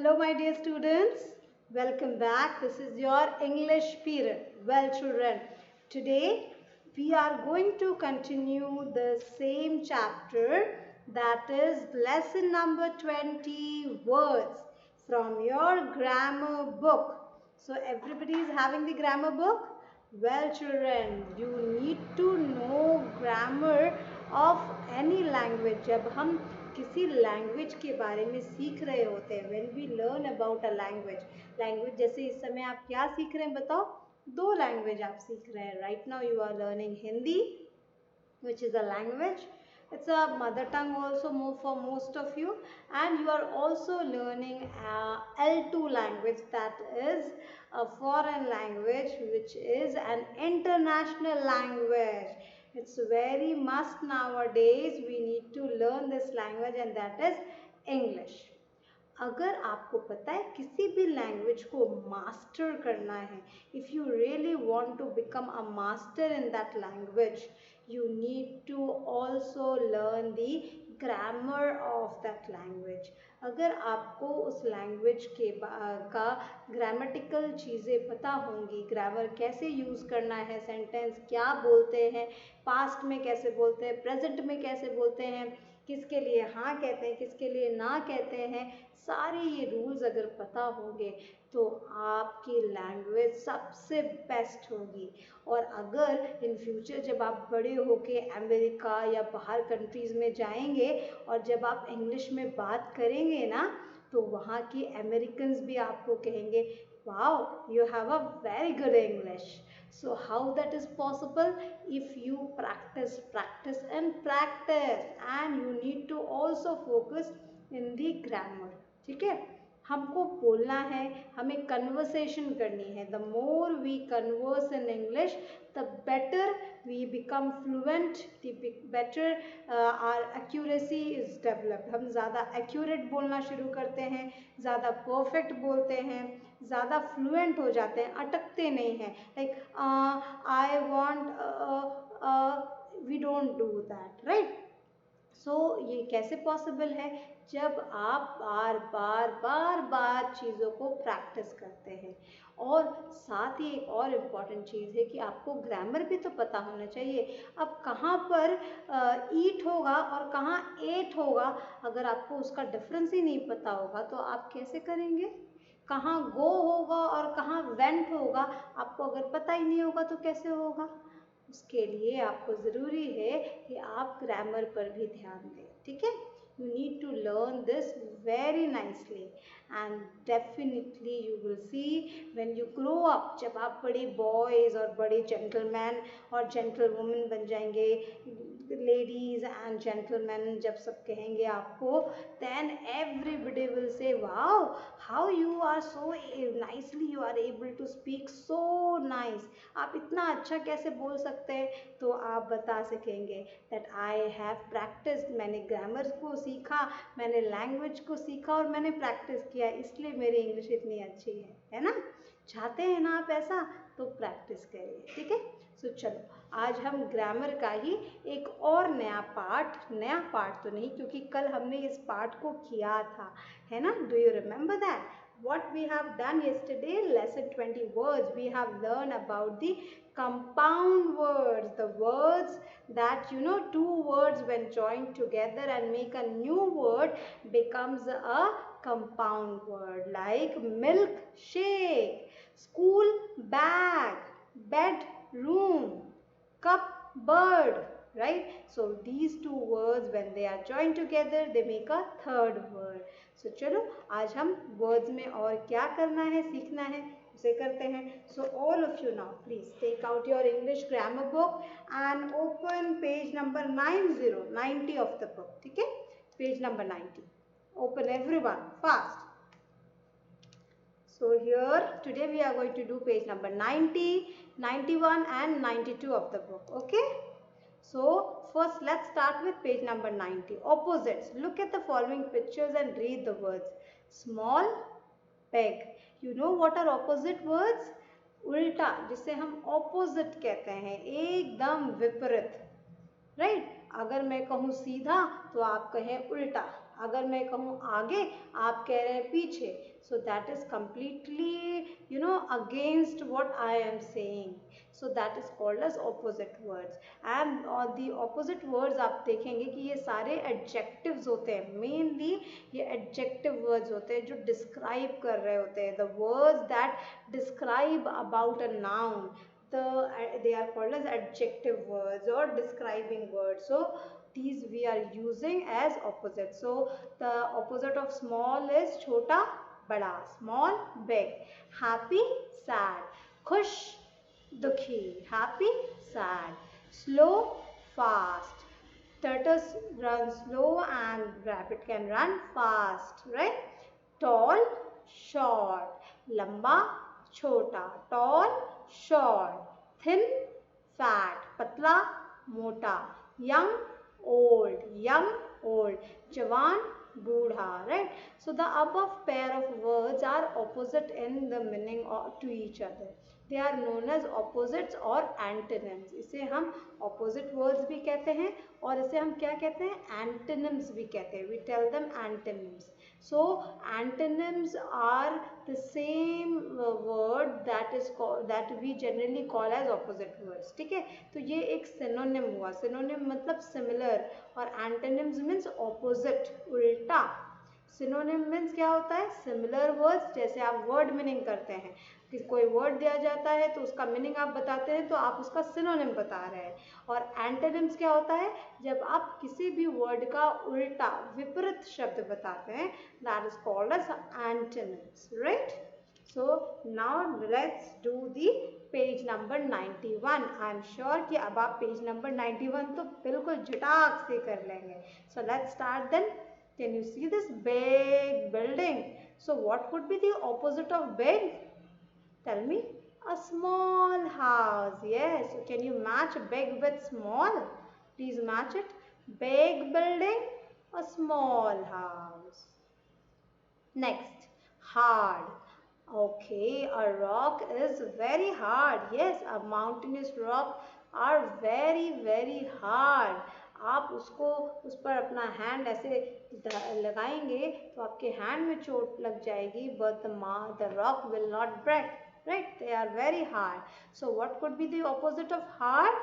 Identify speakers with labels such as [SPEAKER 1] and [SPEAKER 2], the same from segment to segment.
[SPEAKER 1] Hello my dear students, welcome back. This is your English period. Well children, today we are going to continue the same chapter, that is lesson number 20, words, from your grammar book. So everybody is having the grammar book? Well children, you need to know grammar of any language. जब हम किसी language के बारे में सीख रहे होते हैं, when we learn about a language जैसे इस समय आप क्या सीख रहे हैं बताओ? दो लैंग्वेज आप सीख रहे हैं. Right now you are learning Hindi, which is a language. It's a mother tongue also more for most of you, and you are also learning L2 language, that is a foreign language which is an international language. It's very must nowadays. We need to learn this language and that is English. अगर आपको पता है किसी भी language को master करना है, if you really want to become a master in that language, you need to also learn the grammar of that language. अगर आपको उस लैंग्वेज के का ग्रामेटिकल चीज़ें पता होंगी, ग्रामर कैसे यूज़ करना है, सेंटेंस क्या बोलते हैं, पास्ट में कैसे बोलते हैं, प्रेजेंट में कैसे बोलते हैं, किसके लिए हाँ कहते हैं, किसके लिए ना कहते हैं, सारे ये रूल्स अगर पता होंगे तो आपकी लैंग्वेज सबसे बेस्ट होगी. और अगर इन फ्यूचर जब आप बड़े होके अमेरिका या बाहर कंट्रीज़ में जाएंगे और जब आप इंग्लिश में बात करेंगे ना, तो वहाँ के अमेरिकन्स भी आपको कहेंगे, wow you have a very good English. So how that is possible? If you practice and you need to also focus in the grammar. ठीक है, हमको बोलना है, हमें कन्वर्सेशन करनी है. The more we converse in English the better we become fluent, the better our accuracy is developed. हम ज़्यादा एक्यूरेट बोलना शुरू करते हैं, ज़्यादा परफेक्ट बोलते हैं, ज़्यादा फ्लुएंट हो जाते हैं, अटकते नहीं हैं. Like I want, we don't do that, right. So ये कैसे पॉसिबल है? जब आप बार बार चीज़ों को प्रैक्टिस करते हैं. और साथ ही एक और इम्पॉर्टेंट चीज़ है कि आपको ग्रामर भी तो पता होना चाहिए. अब कहाँ पर ईट होगा और कहाँ एट होगा, अगर आपको उसका डिफरेंस ही नहीं पता होगा तो आप कैसे करेंगे? कहाँ गो होगा और कहाँ वेंट होगा, आपको अगर पता ही नहीं होगा तो कैसे होगा? उसके लिए आपको ज़रूरी है कि आप ग्रामर पर भी ध्यान दें. ठीक है, you need to learn this very nicely and definitely you will see when you grow up. जब आप बड़े बॉयज़ और बड़े जेंटलमैन और जेंटलवुमेन बन जाएंगे, लेडीज़ एंड जेंटलमैन जब सब कहेंगे आपको, then everybody will say wow how you are so nicely you are able to speak so nice. आप इतना अच्छा कैसे बोल सकते हैं? तो आप बता सकेंगे that I have practiced. मैंने ग्रामर को सीखा, मैंने लैंग्वेज को सीखा और मैंने प्रैक्टिस किया, इसलिए मेरी इंग्लिश इतनी अच्छी है ना. चाहते हैं ना आप ऐसा, तो प्रैक्टिस करिए. ठीक है, सो चलो आज हम ग्रामर का ही एक और नया पार्ट तो नहीं, क्योंकि कल हमने इस पार्ट को किया था, है ना. Do you remember that? What we have done yesterday, lesson 20 words, we have learned about the compound words, the words that two words when joined together and make a new word becomes a compound word, like milk shake, school bag, bed room, cup bird, right? So these two words when they are joined together they make a third word. So चलो आज हम words में और क्या करना है, सीखना है, उसे करते हैं. So all of you now please take out your English grammar book and open page number 90 of the book. ठीक है, page number 90. Open everyone fast. So here today we are going to do page number 90, 91 and 92 of the book. Okay. So first let's start with page number 90. Opposites. Look at the following pictures and read the words. Small, big. You know what are opposite words? उल्टा, जिसे हम opposite कहते हैं, एकदम विपरीत. Right, अगर मैं कहूँ सीधा तो आप कहें उल्टा. अगर मैं कहूँ आगे, आप कह रहे हैं पीछे, so that is completely, you know, against what I am saying. So that is called as opposite words. And the opposite words आप देखेंगे कि ये सारे adjectives होते हैं, mainly ये adjective words होते हैं जो describe कर रहे होते हैं, the words that describe about a noun. They are called as adjective words or describing words. So these we are using as opposite. So the opposite of small is chota bada, small big, happy sad, khush dukhi, happy sad, slow fast. Tortoise run slow and rabbit can run fast, right? Tall short, lamba chota, tall short, thin fat, patla mota, young old, jawan budha, right? So the above pair of words are opposite in the meaning to each other. They are known as opposites or antonyms. इसे हम opposite words भी कहते हैं और इसे हम क्या कहते हैं, antonyms भी कहते हैं. We tell them antonyms. So antonyms are the same word that we generally call as opposite words. ठीक है, तो ये एक synonym हुआ. Synonym मतलब similar और antonyms means opposite, उल्टा. Synonym means क्या होता है, similar words. जैसे आप word meaning करते हैं कि कोई वर्ड दिया जाता है तो उसका मीनिंग आप बताते हैं तो आप उसका सिनोनिम बता रहे हैं. और एंटोनिम्स क्या होता है, जब आप किसी भी वर्ड का उल्टा विपरीत शब्द बताते हैं, that is called as antonyms, right? So now let's do the page number 91. I am sure कि अब आप पेज नंबर 91 तो बिल्कुल झटाक से कर लेंगे. So let's start then. Can you see this big building? So what would be the opposite of big? Tell me. A small house. Yes. Can you match big with small? Please match it. Big building, a small house. Next, hard. Okay, a rock is very hard. Yes, a mountainous rock are very hard. आप उसको उस पर अपना hand ऐसे लगाएंगे तो आपके hand में चोट लग जाएगी, but the rock will not break. Right? They are very hard. So what could be the opposite of hard?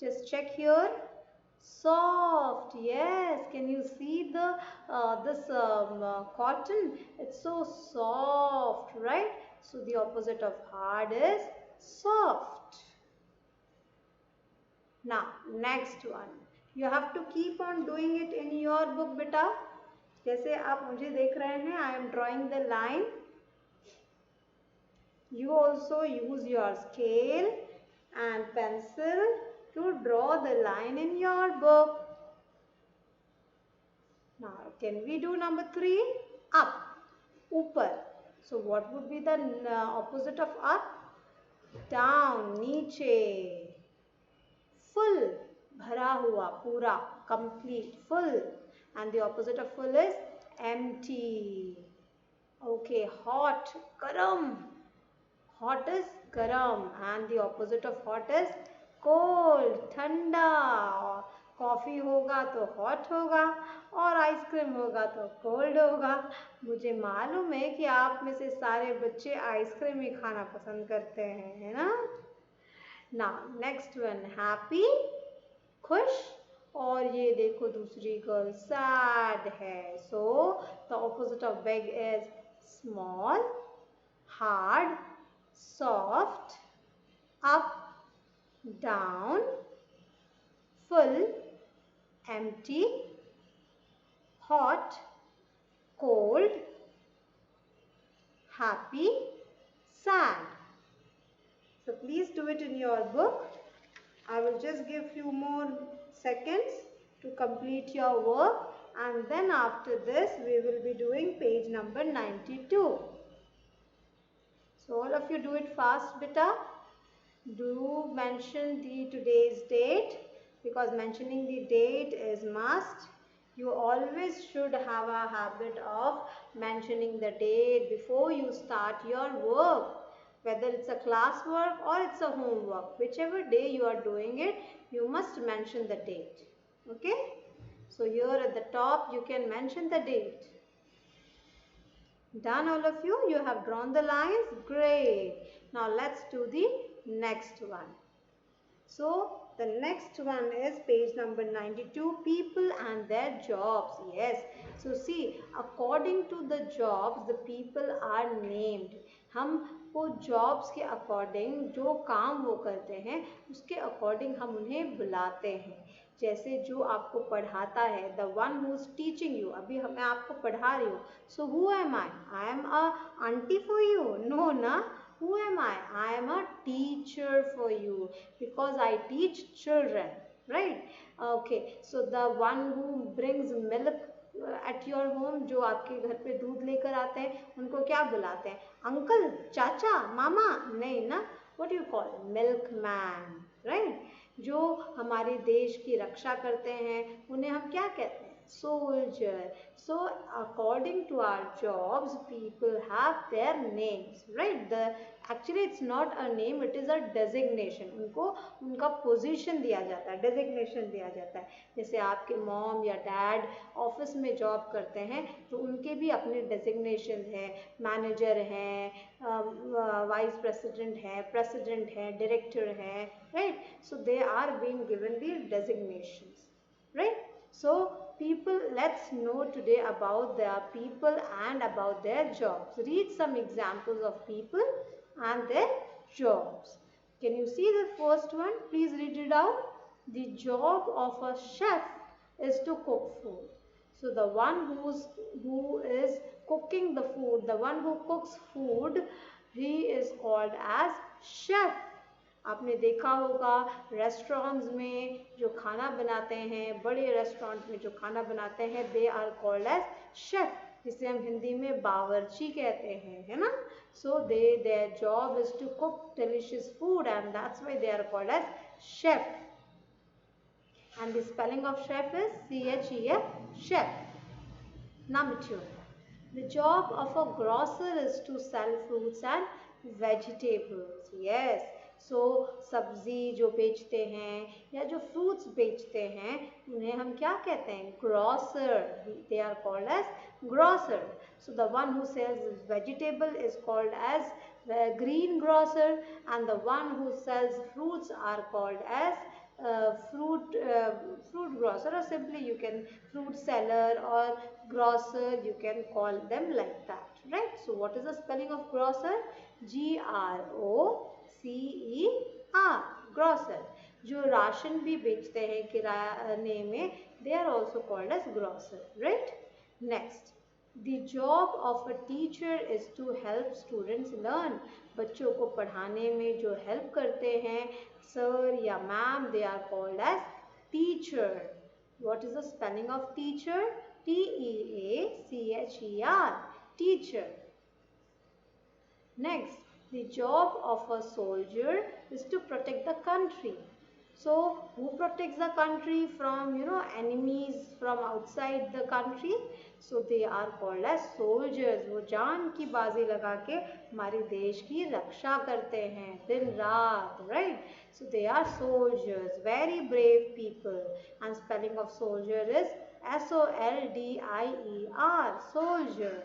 [SPEAKER 1] Just check here. Soft. Yes. Can you see the this cotton? It's so soft, right? So the opposite of hard is soft. Now next one. You have to keep on doing it in your book, beta. जैसे आप मुझे देख रहे हैं, I am drawing the line. You also use your scale and pencil to draw the line in your book. Now, can we do number 3? Up, upar. So, what would be the opposite of up? Down, niche. Full, bhara hua, pura, complete, full. And the opposite of full is empty. Okay, hot, garam. Hot is garam and the opposite of hot is cold, ठंडा. Coffee होगा तो hot होगा और ice cream होगा तो cold होगा. मुझे मालूम है कि आप में से सारे बच्चे आइसक्रीम ही खाना पसंद करते हैं, है ना? Now next one, happy, खुश. और ये देखो दूसरी गर्ल sad है. So the opposite of big is small, hard, soft, up, down, full, empty, hot, cold, happy, sad. So please do it in your book. I will just give few more seconds to complete your work, and then after this we will be doing page number 92. So all of you do it fast, beta. Do mention the today's date, because mentioning the date is must. You always should have a habit of mentioning the date before you start your work. Whether it's a class work or it's a homework, whichever day you are doing it, you must mention the date. Okay? So here at the top you can mention the date. Done, all of you? You have drawn the lines? Great. Now let's do the next one. So the next one is page number 92, people and their jobs. Yes. So see, according to the jobs, the people are named. हम वो jobs के according जो काम वो करते हैं उसके according हम उन्हें बुलाते हैं. जैसे जो आपको पढ़ाता है, the one who is teaching you. अभी मैं आपको पढ़ा रही हूँ. So who am I? I am a auntie for you. No, na. Who am I? I am a teacher for you because I teach children, right? Okay, so the one who brings milk at your home, जो आपके घर पे दूध लेकर आते हैं, उनको क्या बुलाते हैं? अंकल, चाचा, मामा? नहीं ना. What do you call? Milkman, right? जो हमारे देश की रक्षा करते हैं, उन्हें हम क्या कहते हैं? Soldier. So according to our jobs, people have their names, right? Actually it's not a name, it is a designation. उनको उनका position दिया जाता है, designation दिया जाता है. जैसे आपके mom या dad ऑफिस में जॉब करते हैं तो उनके भी अपने designation है, manager है, vice president है, director है, right? So they are being given the designations, right? So people, let's know today about their people and about their jobs. Read some examples of people and their jobs. Can you see the first one? Please read it out. The job of a chef is to cook food. So the one who is cooking the food, the one who cooks food, he is called as chef. आपने देखा होगा restaurants में जो खाना बनाते हैं, बड़े restaurant में जो खाना बनाते हैं, they are called as chef, जिसे हम हिंदी में बावर्ची कहते हैं, है ना. So their job is to cook delicious food and that's why they are called as chef. And the spelling of chef is CHEF, chef. Number 2, the job of a grocer is to sell fruits and vegetables. Yes. So सब्जी जो बेचते हैं या जो fruits बेचते हैं उन्हें हम क्या कहते हैं? Grocer. They are called as grocer. So the one who sells vegetable is called as green grocer and the one who sells fruits are called as fruit grocer, or simply you can fruit seller or grocer, you can call them like that, right? So what is the spelling of grocer? GROCER, grocer. जो ration भी बेचते हैं किराने में, they are also called as grocer, right? Next, the job of a teacher is to help students learn. बच्चों को पढ़ाने में जो help करते हैं sir या ma'am, they are called as teacher. What is the spelling of teacher? TEACHER, teacher. Next, the job of a soldier is to protect the country. So who protects the country from enemies from outside the country? So they are called as soldiers. वो जान की बाजी लगा के हमारे देश की रक्षा करते हैं दिन रात, right? So they are soldiers, very brave people. And spelling of soldier is SOLDIER, soldier.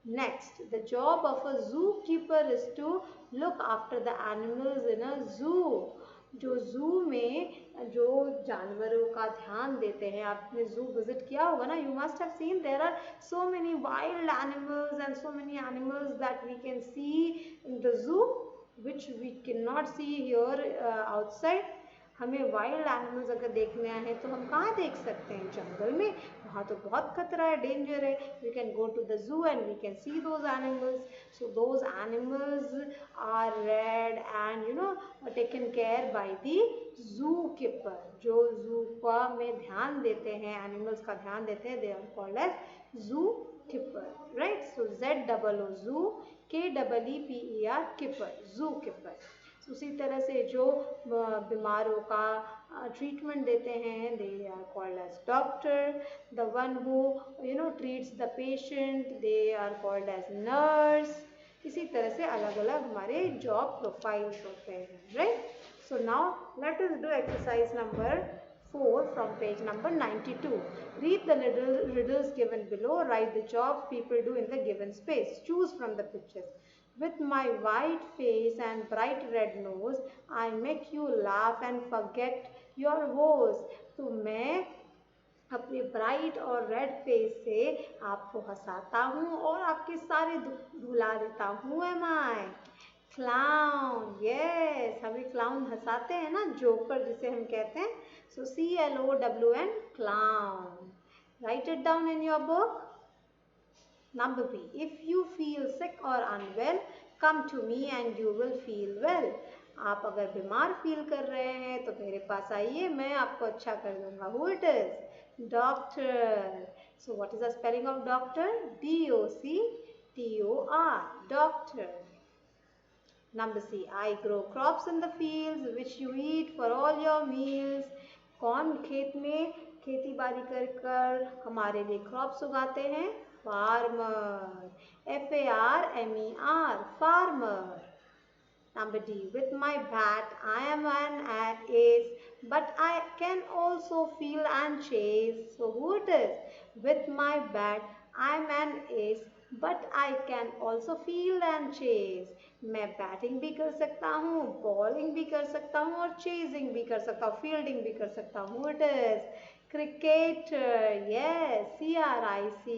[SPEAKER 1] Next, the job of a zookeeper is to look after the animals in a zoo. जो zoo में जो जानवरों का ध्यान देते हैं, आपने zoo visit किया होगा ना, you must have seen there are so many wild animals and so many animals that we can see in the zoo which we cannot see here outside. हमें वाइल्ड एनिमल्स अगर देखने आए हैं तो हम कहाँ देख सकते हैं? जंगल में. वहाँ तो बहुत खतरा है, डेंजर है. We can go to the zoo and we can see those animals. So those animals are reared and taken care by the zoo keeper. जो जू का में ध्यान देते हैं, एनिमल्स का ध्यान देते हैं, they are called as zoo keeper, right? So ZOO zoo, KEEPER keeper, zoo keeper. उसी तरह से जो बीमारों का ट्रीटमेंट देते हैं, they are called as doctor. The one who treats the patient, they are called as nurse. इसी तरह से अलग अलग हमारे जॉब प्रोफाइल्स होते हैं, right? So now let us do exercise number 4 from page number 92. Read the riddles given below. Write the jobs people do in the given space. Choose from the pictures. With my white face and bright red nose, I make you laugh and forget your woes. तो मैं अपने bright और red face से आपको हंसाता हूँ और आपके सारे दुख भुला देता हूँ. एम आई क्लाउन. यस, हमें क्लाउन हंसाते हैं ना, जोकर जिसे हम कहते हैं. सो CLOWN, clown. Right it down in your book. Number B. If you feel sick or unwell, come to me and you will feel well. आप अगर बीमार फील कर रहे हैं तो मेरे पास आइए, मैं आपको अच्छा कर दूंगा. Who it is? Doctor. So what is the spelling of doctor? DOCTOR. Doctor. Number C. I grow crops in the fields which you eat for all your meals. कौन खेत में खेती बाड़ी कर हमारे लिए क्रॉप्स उगाते हैं? Farmer. FARMER. Farmer. Number D. With my bat, I am an ace, but I can also feel and chase. So who it is? With my bat, I am an ace, but I can also feel and chase. मैं batting भी कर सकता हूँ, bowling भी कर सकता हूँ और चेजिंग भी कर सकता हूँ, फील्डिंग भी कर सकता हूँ. It is cricketer. Yes, CRICKETER.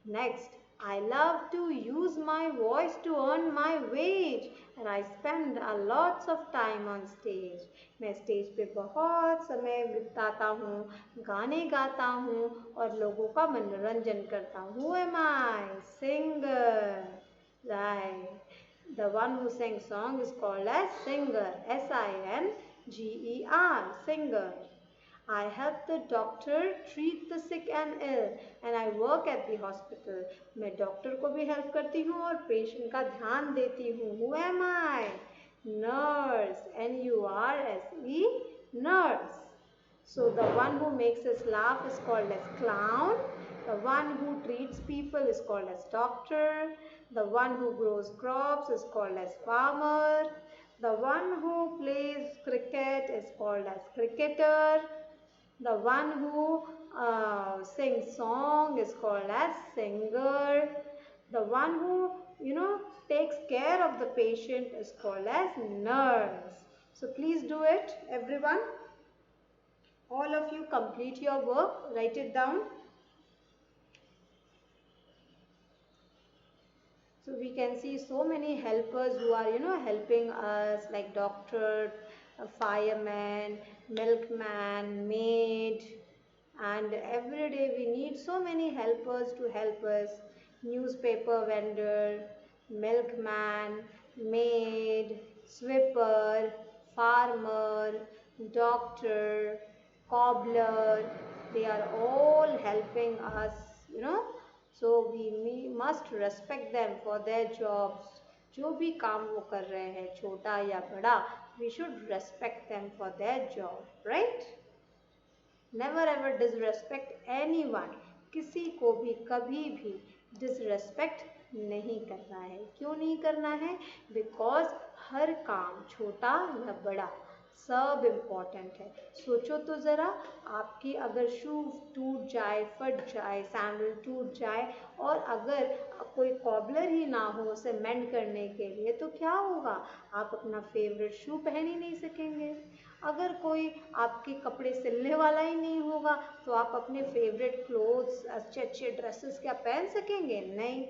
[SPEAKER 1] Next, I love to use my voice to earn my wage and I spend a lots of time on stage. मैं स्टेज पे बहुत समय बिताता हूँ, गाने गाता हूँ और लोगों का मनोरंजन करता हूँ. Who am I? Singer. Right. The one who sings song is called as singer. SINGER. Singer. I help the doctor treat the sick and ill and I work at the hospital. मैं doctor को भी help करती हूँ और patient का ध्यान देती हूँ. Who am I? Nurse. NURSE. Nurse. So the one who makes us laugh is called as clown. The one who treats people is called as doctor. The one who grows crops is called as farmer. The one who plays cricket is called as cricketer. The one who sings song is called as singer. The one who, takes care of the patient is called as nurse. So please do it, everyone. All of you complete your work. Write it down. So we can see so many helpers who are, helping us, like doctor, fireman, milkman, maid, and every day we need so many helpers to help us. Newspaper vendor, milkman, maid, sweeper, farmer, doctor, cobbler. They are all helping us, So we must respect them for their jobs. जो भी काम वो कर रहे हैं, छोटा या बड़ा, we should respect them for their job, right? Never ever disrespect anyone. किसी को भी कभी भी disrespect नहीं करना है. क्यों नहीं करना है? Because हर काम छोटा या बड़ा सब इम्पॉर्टेंट है. सोचो तो ज़रा, आपकी अगर शू टूट जाए, फट जाए, सैंडल टूट जाए और अगर कोई कॉबलर ही ना हो उसे मेंड करने के लिए, तो क्या होगा? आप अपना फेवरेट शू पहन ही नहीं सकेंगे. अगर कोई आपके कपड़े सिलने वाला ही नहीं होगा तो आप अपने फेवरेट क्लोथ्स, अच्छे अच्छे ड्रेसेस क्या पहन सकेंगे? नहीं.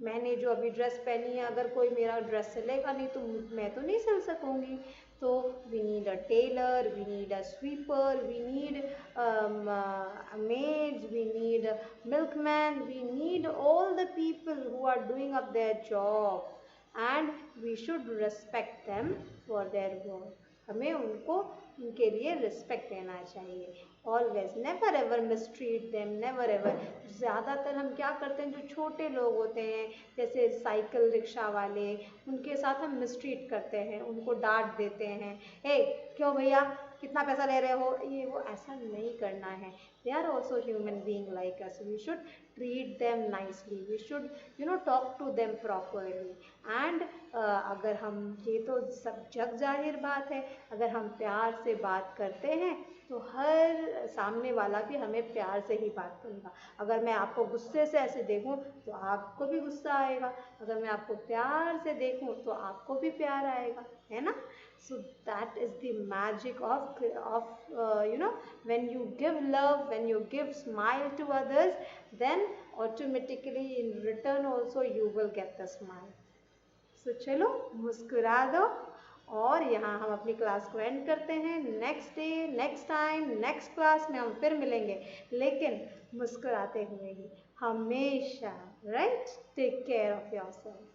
[SPEAKER 1] मैंने जो अभी ड्रेस पहनी है, अगर कोई मेरा ड्रेस सिलेगा नहीं तो मैं तो नहीं सिल सकूँगी. So we need a tailor, we need a sweeper, we need maids, we need a milkman, we need all the people who are doing up their job and we should respect them for their work. हमें उनके लिए respect देना चाहिए. Always, never ever mistreat them, never ever. ज़्यादातर हम क्या करते हैं, जो छोटे लोग होते हैं जैसे साइकिल रिक्शा वाले, उनके साथ हम मिसट्रीट करते हैं, उनको डांट देते हैं. हे क्यों भैया, कितना पैसा ले रहे हो, ये वो ऐसा नहीं करना है. They are also human being like us. We should treat them nicely. We should talk to them properly. And अगर हम, ये तो सब जग जाहिर बात है, अगर हम प्यार से बात करते हैं तो हर सामने वाला भी हमें प्यार से ही बात करेगा. अगर मैं आपको गुस्से से ऐसे देखूं तो आपको भी गुस्सा आएगा, अगर मैं आपको प्यार से देखूं तो आपको भी प्यार आएगा, है ना. So that is the magic of when you give love, when you give smile to others, then automatically in return also you will get the smile. So चलो मुस्कुरा दो. और यहाँ हम अपनी क्लास को एंड करते हैं. Next day, next time, next class में हम फिर मिलेंगे, लेकिन मुस्कुराते हुए ही हमेशा. Right. Take care of yourself.